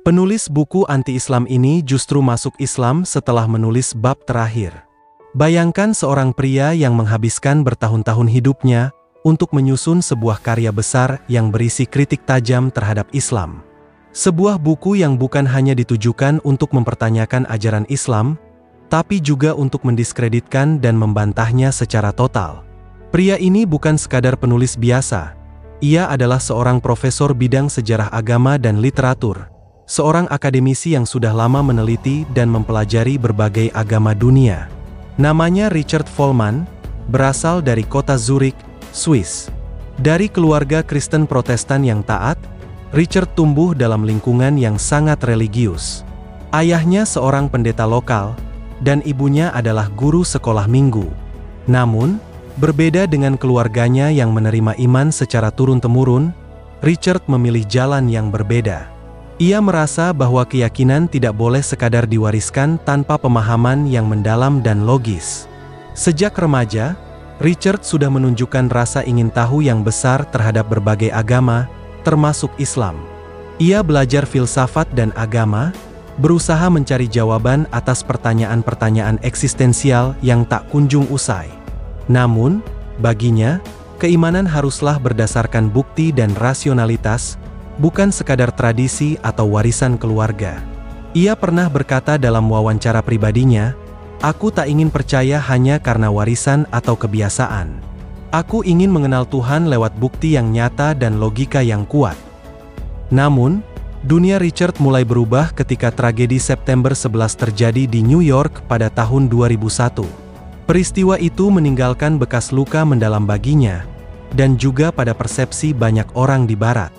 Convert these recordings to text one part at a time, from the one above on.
Penulis buku anti-Islam ini justru masuk Islam setelah menulis bab terakhir. Bayangkan seorang pria yang menghabiskan bertahun-tahun hidupnya untuk menyusun sebuah karya besar yang berisi kritik tajam terhadap Islam. Sebuah buku yang bukan hanya ditujukan untuk mempertanyakan ajaran Islam, tapi juga untuk mendiskreditkan dan membantahnya secara total. Pria ini bukan sekadar penulis biasa. Ia adalah seorang profesor bidang sejarah agama dan literatur, seorang akademisi yang sudah lama meneliti dan mempelajari berbagai agama dunia. Namanya Richard Vollmann, berasal dari kota Zurich, Swiss. Dari keluarga Kristen Protestan yang taat, Richard tumbuh dalam lingkungan yang sangat religius. Ayahnya seorang pendeta lokal, dan ibunya adalah guru sekolah minggu. Namun, berbeda dengan keluarganya yang menerima iman secara turun-temurun, Richard memilih jalan yang berbeda. Ia merasa bahwa keyakinan tidak boleh sekadar diwariskan tanpa pemahaman yang mendalam dan logis. Sejak remaja, Richard sudah menunjukkan rasa ingin tahu yang besar terhadap berbagai agama, termasuk Islam. Ia belajar filsafat dan agama, berusaha mencari jawaban atas pertanyaan-pertanyaan eksistensial yang tak kunjung usai. Namun, baginya, keimanan haruslah berdasarkan bukti dan rasionalitas, bukan sekadar tradisi atau warisan keluarga. Ia pernah berkata dalam wawancara pribadinya, "Aku tak ingin percaya hanya karena warisan atau kebiasaan. Aku ingin mengenal Tuhan lewat bukti yang nyata dan logika yang kuat." Namun, dunia Richard mulai berubah ketika tragedi September 11 terjadi di New York pada tahun 2001. Peristiwa itu meninggalkan bekas luka mendalam baginya, dan juga pada persepsi banyak orang di Barat.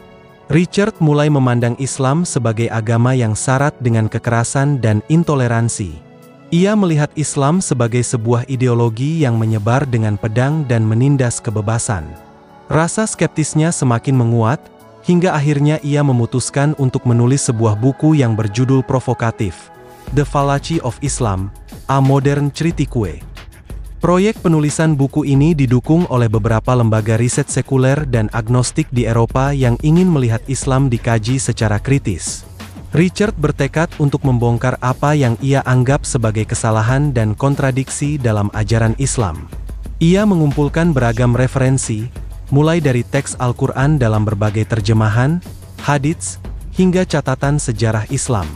Richard mulai memandang Islam sebagai agama yang syarat dengan kekerasan dan intoleransi. Ia melihat Islam sebagai sebuah ideologi yang menyebar dengan pedang dan menindas kebebasan. Rasa skeptisnya semakin menguat, hingga akhirnya ia memutuskan untuk menulis sebuah buku yang berjudul provokatif, The Fallacy of Islam, A Modern Critique. Proyek penulisan buku ini didukung oleh beberapa lembaga riset sekuler dan agnostik di Eropa yang ingin melihat Islam dikaji secara kritis. Richard bertekad untuk membongkar apa yang ia anggap sebagai kesalahan dan kontradiksi dalam ajaran Islam. Ia mengumpulkan beragam referensi, mulai dari teks Al-Quran dalam berbagai terjemahan, hadits, hingga catatan sejarah Islam.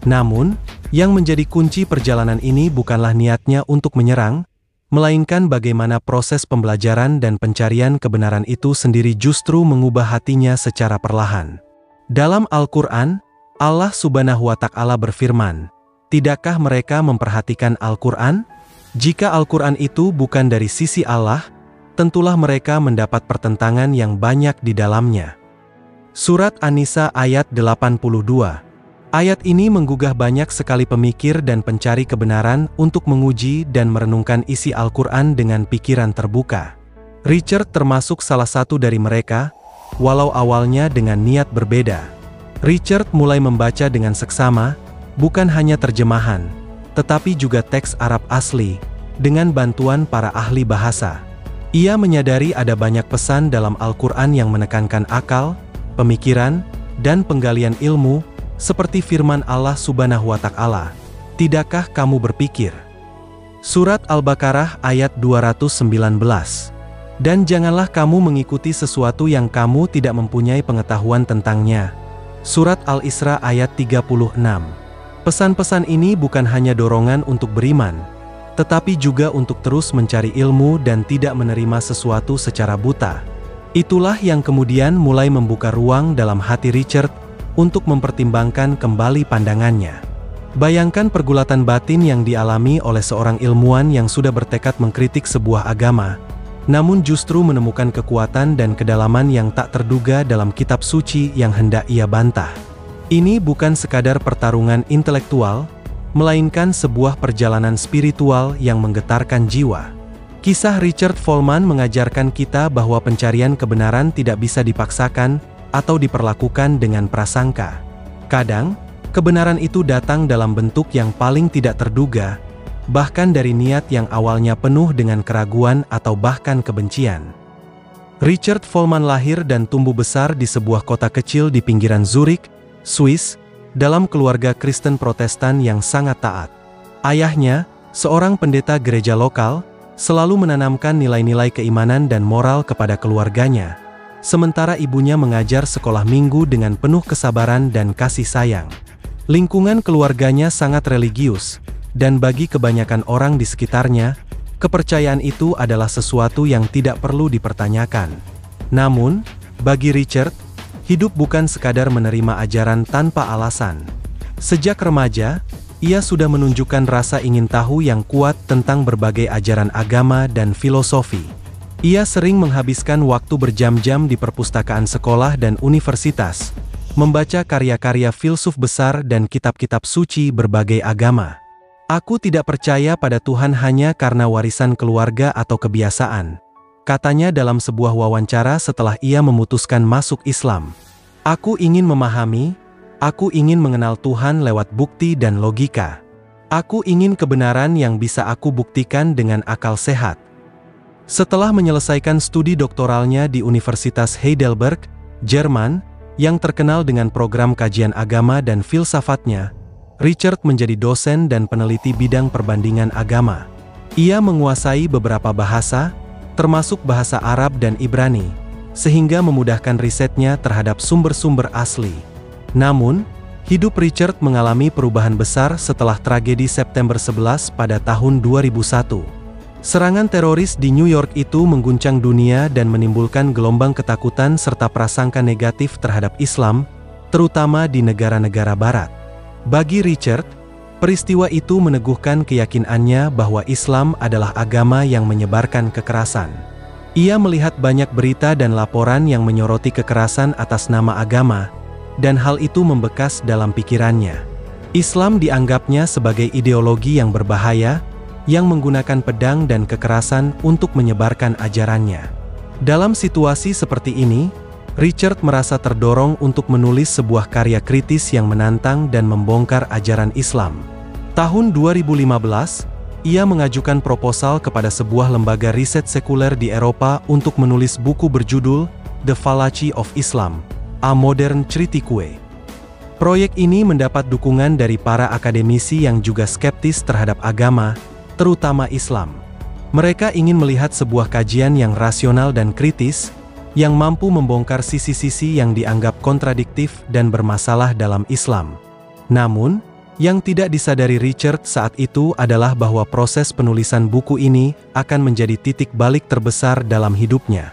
Namun, yang menjadi kunci perjalanan ini bukanlah niatnya untuk menyerang, melainkan bagaimana proses pembelajaran dan pencarian kebenaran itu sendiri justru mengubah hatinya secara perlahan. Dalam Al-Quran, Allah Subhanahu wa Ta'ala berfirman, "Tidakkah mereka memperhatikan Al-Quran? Jika Al-Quran itu bukan dari sisi Allah, tentulah mereka mendapat pertentangan yang banyak di dalamnya." Surat An-Nisa ayat 82. Ayat ini menggugah banyak sekali pemikir dan pencari kebenaran untuk menguji dan merenungkan isi Al-Quran dengan pikiran terbuka. Richard termasuk salah satu dari mereka, walau awalnya dengan niat berbeda. Richard mulai membaca dengan seksama, bukan hanya terjemahan, tetapi juga teks Arab asli, dengan bantuan para ahli bahasa. Ia menyadari ada banyak pesan dalam Al-Quran yang menekankan akal, pemikiran, dan penggalian ilmu, seperti firman Allah Subhanahu wa Ta'ala, "Tidakkah kamu berpikir?" Surat Al-Baqarah ayat 219. "Dan janganlah kamu mengikuti sesuatu yang kamu tidak mempunyai pengetahuan tentangnya." Surat Al-Isra ayat 36. Pesan-pesan ini bukan hanya dorongan untuk beriman, tetapi juga untuk terus mencari ilmu dan tidak menerima sesuatu secara buta. Itulah yang kemudian mulai membuka ruang dalam hati Richard untuk mempertimbangkan kembali pandangannya. Bayangkan pergulatan batin yang dialami oleh seorang ilmuwan yang sudah bertekad mengkritik sebuah agama, namun justru menemukan kekuatan dan kedalaman yang tak terduga dalam kitab suci yang hendak ia bantah. Ini bukan sekadar pertarungan intelektual, melainkan sebuah perjalanan spiritual yang menggetarkan jiwa. Kisah Richard Vollmann mengajarkan kita bahwa pencarian kebenaran tidak bisa dipaksakan atau diperlakukan dengan prasangka. Kadang, kebenaran itu datang dalam bentuk yang paling tidak terduga, bahkan dari niat yang awalnya penuh dengan keraguan atau bahkan kebencian. Richard Vollmann lahir dan tumbuh besar di sebuah kota kecil di pinggiran Zurich, Swiss, dalam keluarga Kristen Protestan yang sangat taat. Ayahnya, seorang pendeta gereja lokal, selalu menanamkan nilai-nilai keimanan dan moral kepada keluarganya, sementara ibunya mengajar sekolah minggu dengan penuh kesabaran dan kasih sayang. Lingkungan keluarganya sangat religius, dan bagi kebanyakan orang di sekitarnya, kepercayaan itu adalah sesuatu yang tidak perlu dipertanyakan. Namun, bagi Richard, hidup bukan sekadar menerima ajaran tanpa alasan. Sejak remaja, ia sudah menunjukkan rasa ingin tahu yang kuat tentang berbagai ajaran agama dan filosofi. Ia sering menghabiskan waktu berjam-jam di perpustakaan sekolah dan universitas, membaca karya-karya filsuf besar dan kitab-kitab suci berbagai agama. "Aku tidak percaya pada Tuhan hanya karena warisan keluarga atau kebiasaan," katanya dalam sebuah wawancara setelah ia memutuskan masuk Islam. "Aku ingin memahami, aku ingin mengenal Tuhan lewat bukti dan logika. Aku ingin kebenaran yang bisa aku buktikan dengan akal sehat." Setelah menyelesaikan studi doktoralnya di Universitas Heidelberg, Jerman, yang terkenal dengan program kajian agama dan filsafatnya, Richard menjadi dosen dan peneliti bidang perbandingan agama. Ia menguasai beberapa bahasa, termasuk bahasa Arab dan Ibrani, sehingga memudahkan risetnya terhadap sumber-sumber asli. Namun, hidup Richard mengalami perubahan besar setelah tragedi September 11 pada tahun 2001. Serangan teroris di New York itu mengguncang dunia dan menimbulkan gelombang ketakutan serta prasangka negatif terhadap Islam, terutama di negara-negara Barat. Bagi Richard, peristiwa itu meneguhkan keyakinannya bahwa Islam adalah agama yang menyebarkan kekerasan. Ia melihat banyak berita dan laporan yang menyoroti kekerasan atas nama agama, dan hal itu membekas dalam pikirannya. Islam dianggapnya sebagai ideologi yang berbahaya, yang menggunakan pedang dan kekerasan untuk menyebarkan ajarannya. Dalam situasi seperti ini, Richard merasa terdorong untuk menulis sebuah karya kritis yang menantang dan membongkar ajaran Islam. Tahun 2015, ia mengajukan proposal kepada sebuah lembaga riset sekuler di Eropa untuk menulis buku berjudul The Fallacy of Islam, A Modern Critique. Proyek ini mendapat dukungan dari para akademisi yang juga skeptis terhadap agama, terutama Islam. Mereka ingin melihat sebuah kajian yang rasional dan kritis, yang mampu membongkar sisi-sisi yang dianggap kontradiktif dan bermasalah dalam Islam. Namun, yang tidak disadari Richard saat itu adalah bahwa proses penulisan buku ini akan menjadi titik balik terbesar dalam hidupnya.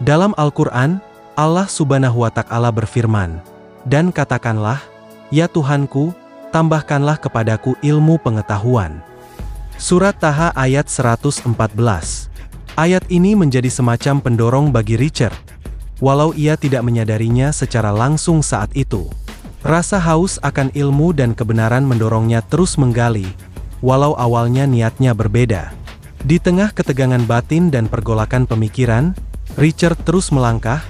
Dalam Al-Quran, Allah Subhanahu wa Ta'ala berfirman, "Dan katakanlah, ya Tuhanku, tambahkanlah kepadaku ilmu pengetahuan." Surat Taha ayat 114. Ayat ini menjadi semacam pendorong bagi Richard, walau ia tidak menyadarinya secara langsung saat itu. Rasa haus akan ilmu dan kebenaran mendorongnya terus menggali, walau awalnya niatnya berbeda. Di tengah ketegangan batin dan pergolakan pemikiran, Richard terus melangkah,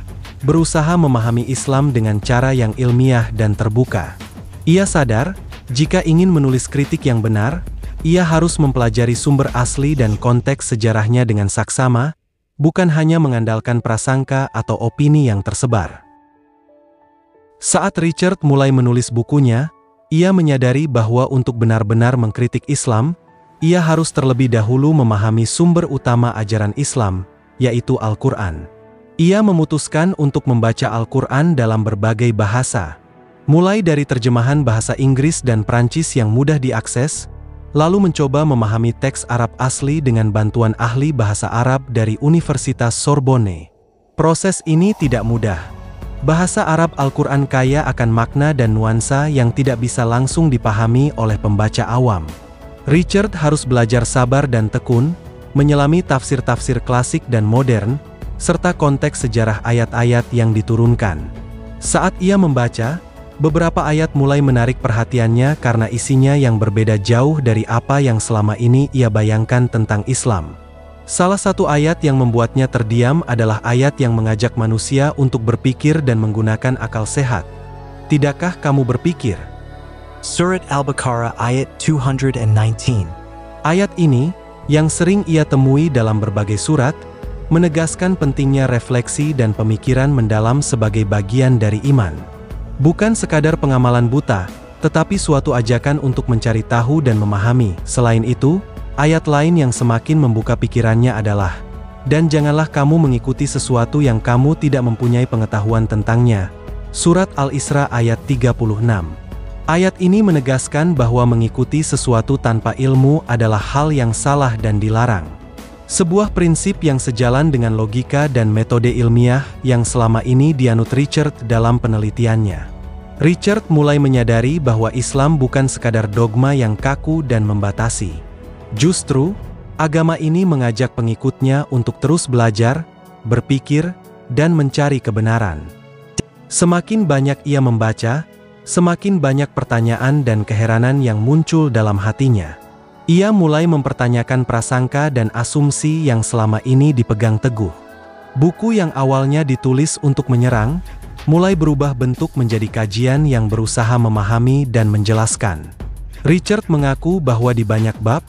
berusaha memahami Islam dengan cara yang ilmiah dan terbuka. Ia sadar, jika ingin menulis kritik yang benar, ia harus mempelajari sumber asli dan konteks sejarahnya dengan saksama, bukan hanya mengandalkan prasangka atau opini yang tersebar. Saat Richard mulai menulis bukunya, ia menyadari bahwa untuk benar-benar mengkritik Islam, ia harus terlebih dahulu memahami sumber utama ajaran Islam, yaitu Al-Quran. Ia memutuskan untuk membaca Al-Quran dalam berbagai bahasa, mulai dari terjemahan bahasa Inggris dan Prancis yang mudah diakses, lalu mencoba memahami teks Arab asli dengan bantuan ahli bahasa Arab dari Universitas Sorbonne. Proses ini tidak mudah. Bahasa Arab Al-Quran kaya akan makna dan nuansa yang tidak bisa langsung dipahami oleh pembaca awam. Richard harus belajar sabar dan tekun, menyelami tafsir-tafsir klasik dan modern, serta konteks sejarah ayat-ayat yang diturunkan. Saat ia membaca, beberapa ayat mulai menarik perhatiannya karena isinya yang berbeda jauh dari apa yang selama ini ia bayangkan tentang Islam. Salah satu ayat yang membuatnya terdiam adalah ayat yang mengajak manusia untuk berpikir dan menggunakan akal sehat. Tidakkah kamu berpikir? Surat Al-Baqarah ayat 219. Ayat ini, yang sering ia temui dalam berbagai surat, menegaskan pentingnya refleksi dan pemikiran mendalam sebagai bagian dari iman. Bukan sekadar pengamalan buta, tetapi suatu ajakan untuk mencari tahu dan memahami. Selain itu, ayat lain yang semakin membuka pikirannya adalah, "Dan janganlah kamu mengikuti sesuatu yang kamu tidak mempunyai pengetahuan tentangnya." Surat Al-Isra ayat 36. Ayat ini menegaskan bahwa mengikuti sesuatu tanpa ilmu adalah hal yang salah dan dilarang. Sebuah prinsip yang sejalan dengan logika dan metode ilmiah yang selama ini dianut Richard dalam penelitiannya. Richard mulai menyadari bahwa Islam bukan sekadar dogma yang kaku dan membatasi. Justru, agama ini mengajak pengikutnya untuk terus belajar, berpikir, dan mencari kebenaran. Semakin banyak ia membaca, semakin banyak pertanyaan dan keheranan yang muncul dalam hatinya. Ia mulai mempertanyakan prasangka dan asumsi yang selama ini dipegang teguh. Buku yang awalnya ditulis untuk menyerang, mulai berubah bentuk menjadi kajian yang berusaha memahami dan menjelaskan. Richard mengaku bahwa di banyak bab,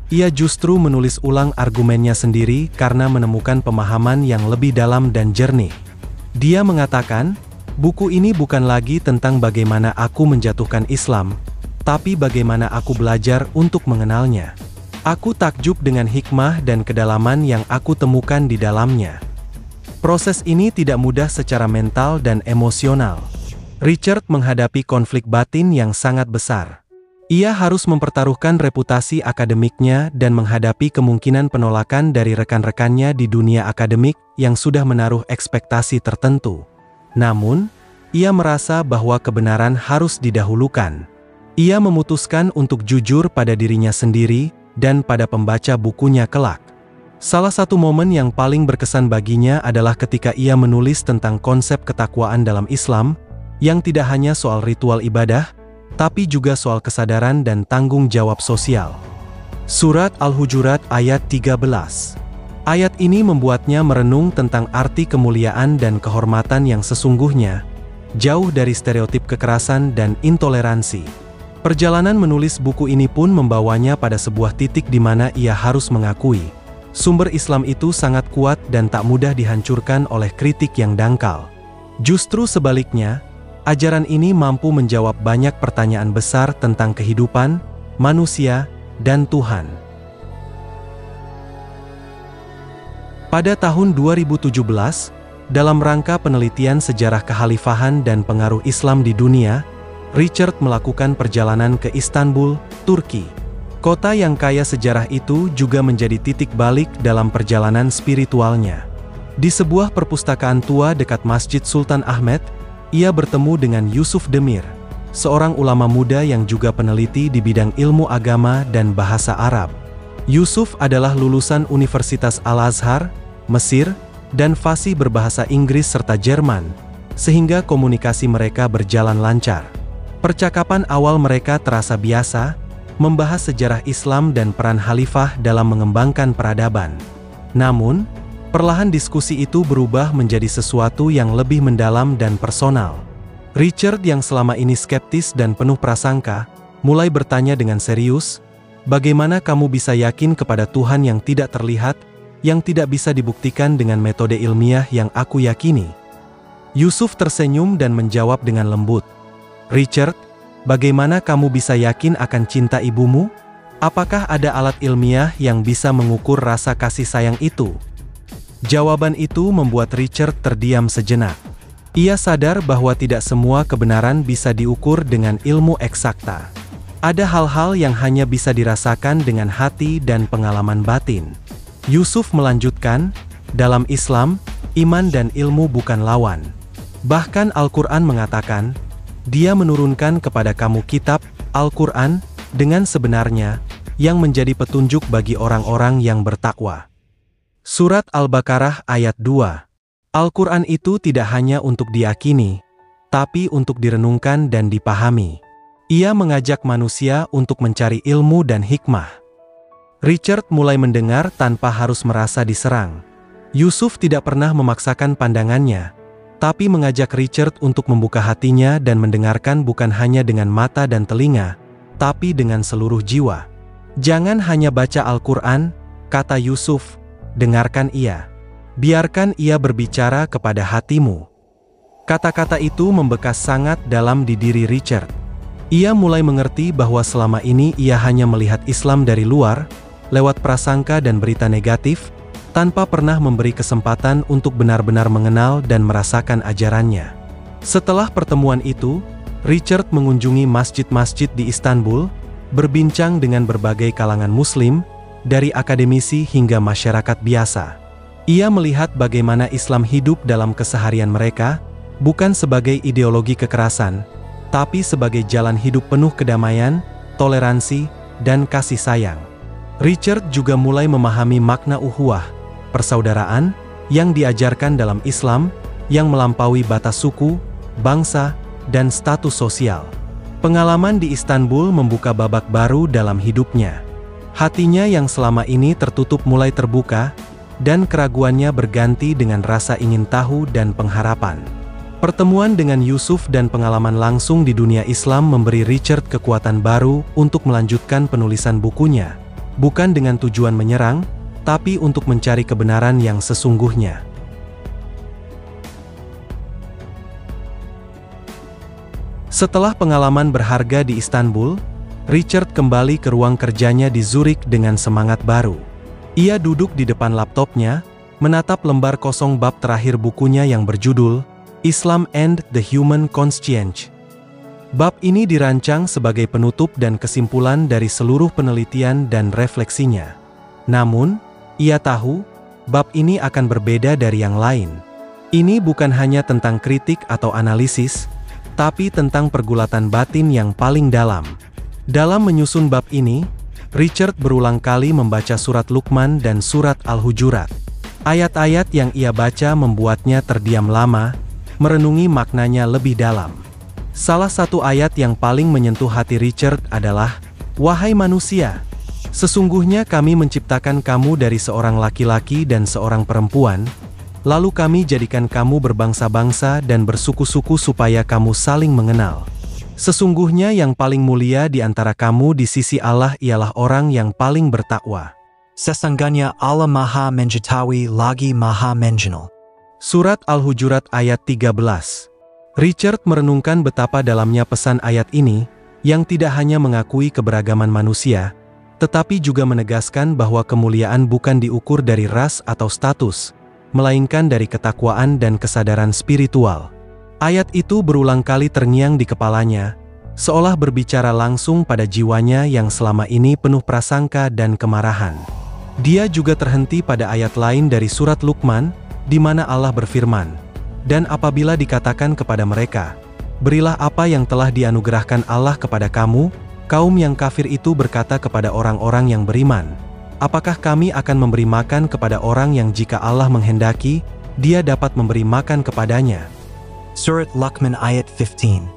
ia justru menulis ulang argumennya sendiri karena menemukan pemahaman yang lebih dalam dan jernih. Dia mengatakan, "Buku ini bukan lagi tentang bagaimana aku menjatuhkan Islam, tapi bagaimana aku belajar untuk mengenalnya. Aku takjub dengan hikmah dan kedalaman yang aku temukan di dalamnya." Proses ini tidak mudah secara mental dan emosional. Richard menghadapi konflik batin yang sangat besar. Ia harus mempertaruhkan reputasi akademiknya dan menghadapi kemungkinan penolakan dari rekan-rekannya di dunia akademik yang sudah menaruh ekspektasi tertentu. Namun, ia merasa bahwa kebenaran harus didahulukan. Ia memutuskan untuk jujur pada dirinya sendiri dan pada pembaca bukunya kelak. Salah satu momen yang paling berkesan baginya adalah ketika ia menulis tentang konsep ketakwaan dalam Islam, yang tidak hanya soal ritual ibadah, tapi juga soal kesadaran dan tanggung jawab sosial. Surat Al-Hujurat ayat 13. Ayat ini membuatnya merenung tentang arti kemuliaan dan kehormatan yang sesungguhnya, jauh dari stereotip kekerasan dan intoleransi. Perjalanan menulis buku ini pun membawanya pada sebuah titik di mana ia harus mengakui, sumber Islam itu sangat kuat dan tak mudah dihancurkan oleh kritik yang dangkal. Justru sebaliknya, ajaran ini mampu menjawab banyak pertanyaan besar tentang kehidupan, manusia, dan Tuhan. Pada tahun 2017, dalam rangka penelitian sejarah kekhalifahan dan pengaruh Islam di dunia, Richard melakukan perjalanan ke Istanbul, Turki. Kota yang kaya sejarah itu juga menjadi titik balik dalam perjalanan spiritualnya. Di sebuah perpustakaan tua dekat Masjid Sultan Ahmed, ia bertemu dengan Yusuf Demir, seorang ulama muda yang juga peneliti di bidang ilmu agama dan bahasa Arab. Yusuf adalah lulusan Universitas Al-Azhar, Mesir, dan fasih berbahasa Inggris serta Jerman, sehingga komunikasi mereka berjalan lancar. Percakapan awal mereka terasa biasa, membahas sejarah Islam dan peran khalifah dalam mengembangkan peradaban. Namun, perlahan diskusi itu berubah menjadi sesuatu yang lebih mendalam dan personal. Richard yang selama ini skeptis dan penuh prasangka, mulai bertanya dengan serius, "Bagaimana kamu bisa yakin kepada Tuhan yang tidak terlihat, yang tidak bisa dibuktikan dengan metode ilmiah yang aku yakini?" Yusuf tersenyum dan menjawab dengan lembut, "Richard, bagaimana kamu bisa yakin akan cinta ibumu? Apakah ada alat ilmiah yang bisa mengukur rasa kasih sayang itu?" Jawaban itu membuat Richard terdiam sejenak. Ia sadar bahwa tidak semua kebenaran bisa diukur dengan ilmu eksakta. Ada hal-hal yang hanya bisa dirasakan dengan hati dan pengalaman batin. Yusuf melanjutkan, "Dalam Islam, iman dan ilmu bukan lawan. Bahkan Al-Quran mengatakan, Dia menurunkan kepada kamu kitab, Al-Quran, dengan sebenarnya, yang menjadi petunjuk bagi orang-orang yang bertakwa." Surat Al-Baqarah ayat 2. Al-Quran itu tidak hanya untuk diyakini, tapi untuk direnungkan dan dipahami. Ia mengajak manusia untuk mencari ilmu dan hikmah. Richard mulai mendengar tanpa harus merasa diserang. Yusuf tidak pernah memaksakan pandangannya, tapi mengajak Richard untuk membuka hatinya dan mendengarkan bukan hanya dengan mata dan telinga, tapi dengan seluruh jiwa. "Jangan hanya baca Al-Quran," kata Yusuf, "dengarkan ia. Biarkan ia berbicara kepada hatimu." Kata-kata itu membekas sangat dalam di diri Richard. Ia mulai mengerti bahwa selama ini ia hanya melihat Islam dari luar, lewat prasangka dan berita negatif, tanpa pernah memberi kesempatan untuk benar-benar mengenal dan merasakan ajarannya. Setelah pertemuan itu, Richard mengunjungi masjid-masjid di Istanbul, berbincang dengan berbagai kalangan Muslim, dari akademisi hingga masyarakat biasa. Ia melihat bagaimana Islam hidup dalam keseharian mereka, bukan sebagai ideologi kekerasan, tapi sebagai jalan hidup penuh kedamaian, toleransi, dan kasih sayang. Richard juga mulai memahami makna ukhuwah, persaudaraan, yang diajarkan dalam Islam, yang melampaui batas suku, bangsa, dan status sosial. Pengalaman di Istanbul membuka babak baru dalam hidupnya. Hatinya yang selama ini tertutup mulai terbuka, dan keraguannya berganti dengan rasa ingin tahu dan pengharapan. Pertemuan dengan Yusuf dan pengalaman langsung di dunia Islam memberi Richard kekuatan baru untuk melanjutkan penulisan bukunya, bukan dengan tujuan menyerang, tapi untuk mencari kebenaran yang sesungguhnya. Setelah pengalaman berharga di Istanbul, Richard kembali ke ruang kerjanya di Zurich dengan semangat baru. Ia duduk di depan laptopnya, menatap lembar kosong bab terakhir bukunya yang berjudul Islam and the Human Conscience. Bab ini dirancang sebagai penutup dan kesimpulan dari seluruh penelitian dan refleksinya. Namun, ia tahu, bab ini akan berbeda dari yang lain. Ini bukan hanya tentang kritik atau analisis, tapi tentang pergulatan batin yang paling dalam. Dalam menyusun bab ini, Richard berulang kali membaca surat Luqman dan surat Al-Hujurat. Ayat-ayat yang ia baca membuatnya terdiam lama, merenungi maknanya lebih dalam. Salah satu ayat yang paling menyentuh hati Richard adalah, "Wahai manusia, sesungguhnya kami menciptakan kamu dari seorang laki-laki dan seorang perempuan, lalu kami jadikan kamu berbangsa-bangsa dan bersuku-suku supaya kamu saling mengenal. Sesungguhnya yang paling mulia di antara kamu di sisi Allah ialah orang yang paling bertakwa." Sesungguhnya Allah Maha Mengetahui lagi Maha Mengenal. Surat Al-Hujurat ayat 13. Richard merenungkan betapa dalamnya pesan ayat ini, yang tidak hanya mengakui keberagaman manusia, tetapi juga menegaskan bahwa kemuliaan bukan diukur dari ras atau status, melainkan dari ketakwaan dan kesadaran spiritual. Ayat itu berulang kali terngiang di kepalanya, seolah berbicara langsung pada jiwanya yang selama ini penuh prasangka dan kemarahan. Dia juga terhenti pada ayat lain dari surat Luqman, di mana Allah berfirman, "Dan apabila dikatakan kepada mereka, berilah apa yang telah dianugerahkan Allah kepada kamu," kaum yang kafir itu berkata kepada orang-orang yang beriman, "Apakah kami akan memberi makan kepada orang yang jika Allah menghendaki, Dia dapat memberi makan kepadanya?" Surat Luqman ayat 15.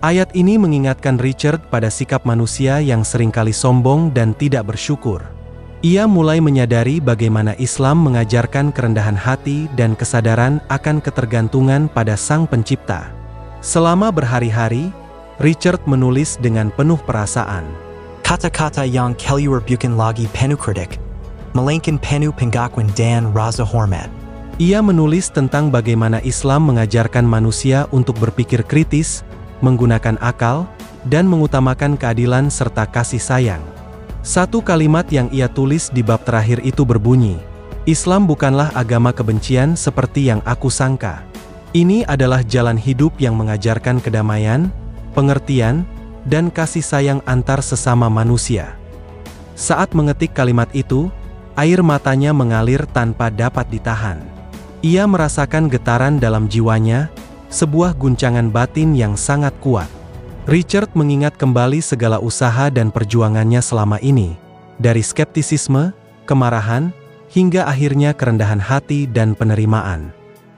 Ayat ini mengingatkan Richard pada sikap manusia yang seringkali sombong dan tidak bersyukur. Ia mulai menyadari bagaimana Islam mengajarkan kerendahan hati dan kesadaran akan ketergantungan pada Sang Pencipta. Selama berhari-hari, Richard menulis dengan penuh perasaan. Kata-kata yang keluar bukan lagi penuh kritik, melainkan penuh pengakuan dan rasa hormat. Ia menulis tentang bagaimana Islam mengajarkan manusia untuk berpikir kritis, menggunakan akal, dan mengutamakan keadilan serta kasih sayang. Satu kalimat yang ia tulis di bab terakhir itu berbunyi, "Islam bukanlah agama kebencian seperti yang aku sangka. Ini adalah jalan hidup yang mengajarkan kedamaian, pengertian, dan kasih sayang antar sesama manusia." Saat mengetik kalimat itu, air matanya mengalir tanpa dapat ditahan. Ia merasakan getaran dalam jiwanya, sebuah guncangan batin yang sangat kuat. Richard mengingat kembali segala usaha dan perjuangannya selama ini, dari skeptisisme, kemarahan, hingga akhirnya kerendahan hati dan penerimaan.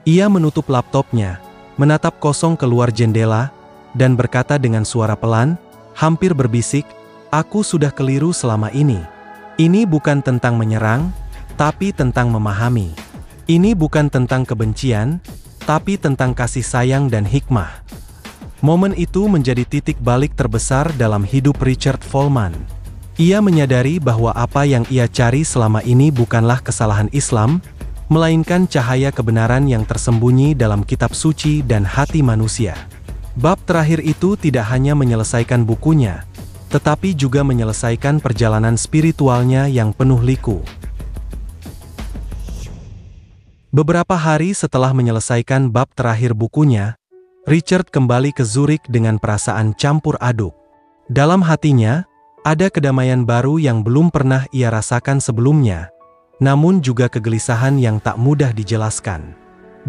Ia menutup laptopnya, menatap kosong keluar jendela, dan berkata dengan suara pelan, hampir berbisik, "Aku sudah keliru selama ini. Ini bukan tentang menyerang, tapi tentang memahami. Ini bukan tentang kebencian, tapi tentang kasih sayang dan hikmah." Momen itu menjadi titik balik terbesar dalam hidup Richard Vollmann. Ia menyadari bahwa apa yang ia cari selama ini bukanlah kesalahan Islam, melainkan cahaya kebenaran yang tersembunyi dalam kitab suci dan hati manusia. Bab terakhir itu tidak hanya menyelesaikan bukunya, tetapi juga menyelesaikan perjalanan spiritualnya yang penuh liku. Beberapa hari setelah menyelesaikan bab terakhir bukunya, Richard kembali ke Zurich dengan perasaan campur aduk. Dalam hatinya, ada kedamaian baru yang belum pernah ia rasakan sebelumnya, namun juga kegelisahan yang tak mudah dijelaskan.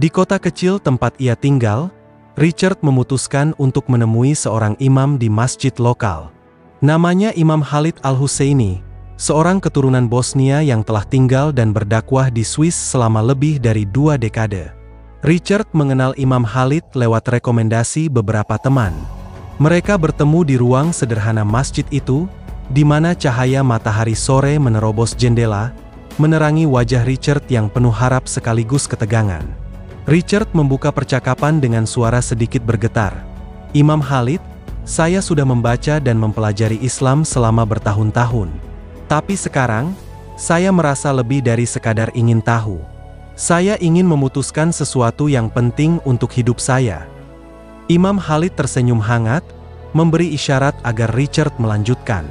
Di kota kecil tempat ia tinggal, Richard memutuskan untuk menemui seorang imam di masjid lokal. Namanya Imam Khalid Al-Husaini, seorang keturunan Bosnia yang telah tinggal dan berdakwah di Swiss selama lebih dari 2 dekade. Richard mengenal Imam Khalid lewat rekomendasi beberapa teman. Mereka bertemu di ruang sederhana masjid itu, di mana cahaya matahari sore menerobos jendela, menerangi wajah Richard yang penuh harap sekaligus ketegangan. Richard membuka percakapan dengan suara sedikit bergetar. "Imam Khalid, saya sudah membaca dan mempelajari Islam selama bertahun-tahun. Tapi sekarang, saya merasa lebih dari sekadar ingin tahu. Saya ingin memutuskan sesuatu yang penting untuk hidup saya." Imam Khalid tersenyum hangat, memberi isyarat agar Richard melanjutkan.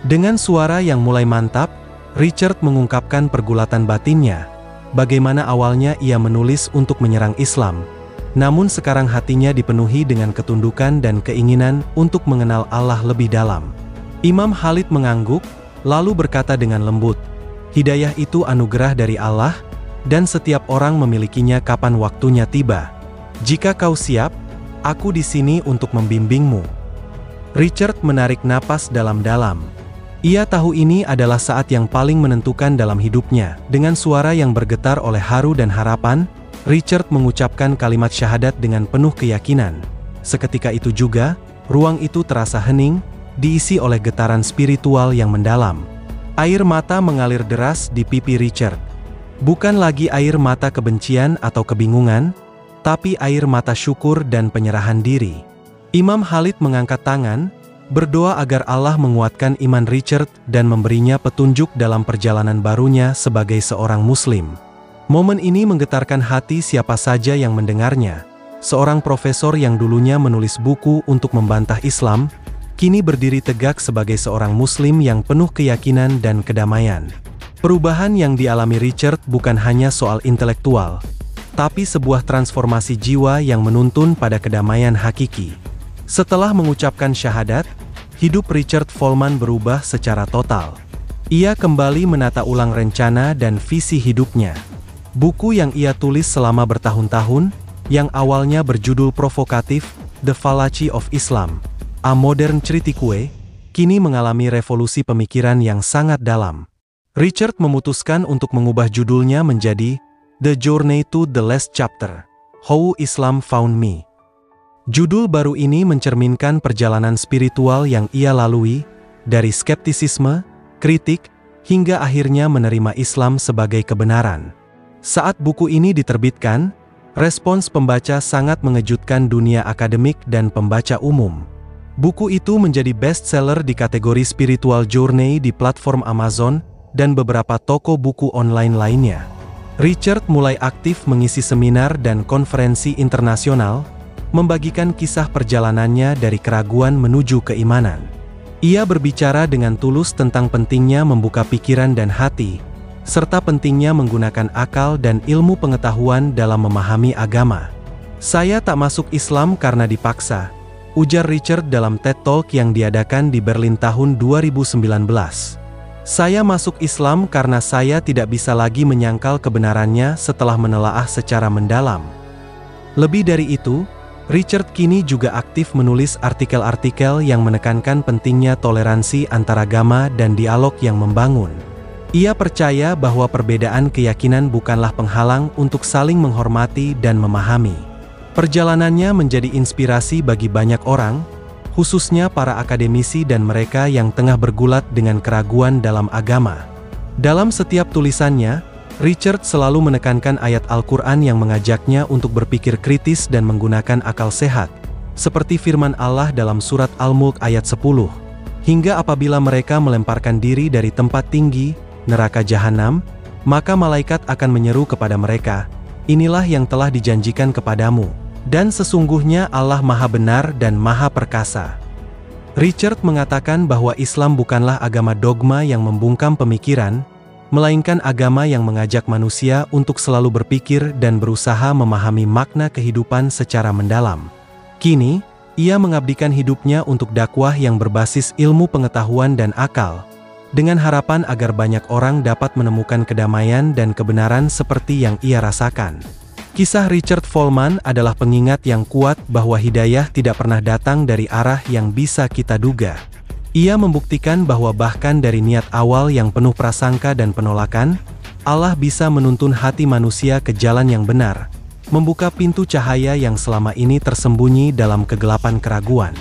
Dengan suara yang mulai mantap, Richard mengungkapkan pergulatan batinnya, bagaimana awalnya ia menulis untuk menyerang Islam, namun sekarang hatinya dipenuhi dengan ketundukan dan keinginan untuk mengenal Allah lebih dalam. Imam Khalid mengangguk, lalu berkata dengan lembut, "Hidayah itu anugerah dari Allah, dan setiap orang memilikinya kapan waktunya tiba. Jika kau siap, aku di sini untuk membimbingmu." Richard menarik napas dalam-dalam. Ia tahu ini adalah saat yang paling menentukan dalam hidupnya. Dengan suara yang bergetar oleh haru dan harapan, Richard mengucapkan kalimat syahadat dengan penuh keyakinan. Seketika itu juga, ruang itu terasa hening, diisi oleh getaran spiritual yang mendalam. Air mata mengalir deras di pipi Richard. Bukan lagi air mata kebencian atau kebingungan, tapi air mata syukur dan penyerahan diri. Imam Khalid mengangkat tangan, berdoa agar Allah menguatkan iman Richard dan memberinya petunjuk dalam perjalanan barunya sebagai seorang Muslim. Momen ini menggetarkan hati siapa saja yang mendengarnya. Seorang profesor yang dulunya menulis buku untuk membantah Islam, kini berdiri tegak sebagai seorang Muslim yang penuh keyakinan dan kedamaian. Perubahan yang dialami Richard bukan hanya soal intelektual, tapi sebuah transformasi jiwa yang menuntun pada kedamaian hakiki. Setelah mengucapkan syahadat, hidup Richard Vollmann berubah secara total. Ia kembali menata ulang rencana dan visi hidupnya. Buku yang ia tulis selama bertahun-tahun, yang awalnya berjudul provokatif, The Fallacy of Islam, A Modern Critique, kini mengalami revolusi pemikiran yang sangat dalam. Richard memutuskan untuk mengubah judulnya menjadi The Journey to the Last Chapter, How Islam Found Me. Judul baru ini mencerminkan perjalanan spiritual yang ia lalui, dari skeptisisme, kritik, hingga akhirnya menerima Islam sebagai kebenaran. Saat buku ini diterbitkan, respons pembaca sangat mengejutkan dunia akademik dan pembaca umum. Buku itu menjadi bestseller di kategori Spiritual Journey di platform Amazon dan beberapa toko buku online lainnya. Richard mulai aktif mengisi seminar dan konferensi internasional, membagikan kisah perjalanannya dari keraguan menuju keimanan. Ia berbicara dengan tulus tentang pentingnya membuka pikiran dan hati, serta pentingnya menggunakan akal dan ilmu pengetahuan dalam memahami agama. "Saya tak masuk Islam karena dipaksa," ujar Richard dalam TED Talk yang diadakan di Berlin tahun 2019. "Saya masuk Islam karena saya tidak bisa lagi menyangkal kebenarannya setelah menelaah secara mendalam." Lebih dari itu, Richard kini juga aktif menulis artikel-artikel yang menekankan pentingnya toleransi antaragama dan dialog yang membangun. Ia percaya bahwa perbedaan keyakinan bukanlah penghalang untuk saling menghormati dan memahami. Perjalanannya menjadi inspirasi bagi banyak orang, khususnya para akademisi dan mereka yang tengah bergulat dengan keraguan dalam agama. Dalam setiap tulisannya, Richard selalu menekankan ayat Al-Quran yang mengajaknya untuk berpikir kritis dan menggunakan akal sehat, seperti firman Allah dalam surat Al-Mulk ayat 10, hingga apabila mereka melemparkan diri dari tempat tinggi, neraka jahanam, maka malaikat akan menyeru kepada mereka, "Inilah yang telah dijanjikan kepadamu. Dan sesungguhnya Allah Maha Benar dan Maha Perkasa. Richard mengatakan bahwa Islam bukanlah agama dogma yang membungkam pemikiran, melainkan agama yang mengajak manusia untuk selalu berpikir dan berusaha memahami makna kehidupan secara mendalam. Kini, ia mengabdikan hidupnya untuk dakwah yang berbasis ilmu pengetahuan dan akal, dengan harapan agar banyak orang dapat menemukan kedamaian dan kebenaran seperti yang ia rasakan. Kisah Richard Follman adalah pengingat yang kuat bahwa hidayah tidak pernah datang dari arah yang bisa kita duga. Ia membuktikan bahwa bahkan dari niat awal yang penuh prasangka dan penolakan, Allah bisa menuntun hati manusia ke jalan yang benar, membuka pintu cahaya yang selama ini tersembunyi dalam kegelapan keraguan.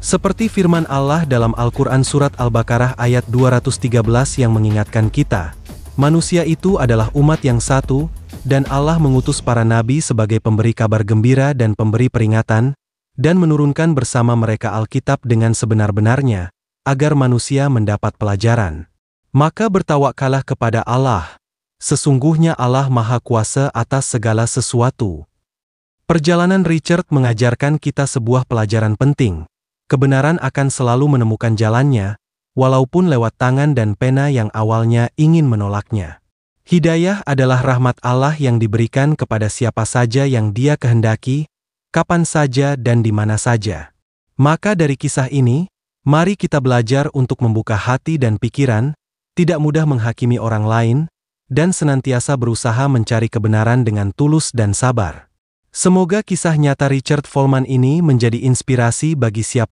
Seperti firman Allah dalam Al-Quran Surat Al-Baqarah ayat 213 yang mengingatkan kita, manusia itu adalah umat yang satu, dan Allah mengutus para nabi sebagai pemberi kabar gembira dan pemberi peringatan, dan menurunkan bersama mereka Alkitab dengan sebenar-benarnya, agar manusia mendapat pelajaran. Maka bertawakkallah kepada Allah. Sesungguhnya Allah Maha Kuasa atas segala sesuatu. Perjalanan Richard mengajarkan kita sebuah pelajaran penting. Kebenaran akan selalu menemukan jalannya, walaupun lewat tangan dan pena yang awalnya ingin menolaknya. Hidayah adalah rahmat Allah yang diberikan kepada siapa saja yang Dia kehendaki, kapan saja dan di mana saja. Maka dari kisah ini, mari kita belajar untuk membuka hati dan pikiran, tidak mudah menghakimi orang lain, dan senantiasa berusaha mencari kebenaran dengan tulus dan sabar. Semoga kisah nyata Richard Follman ini menjadi inspirasi bagi siapa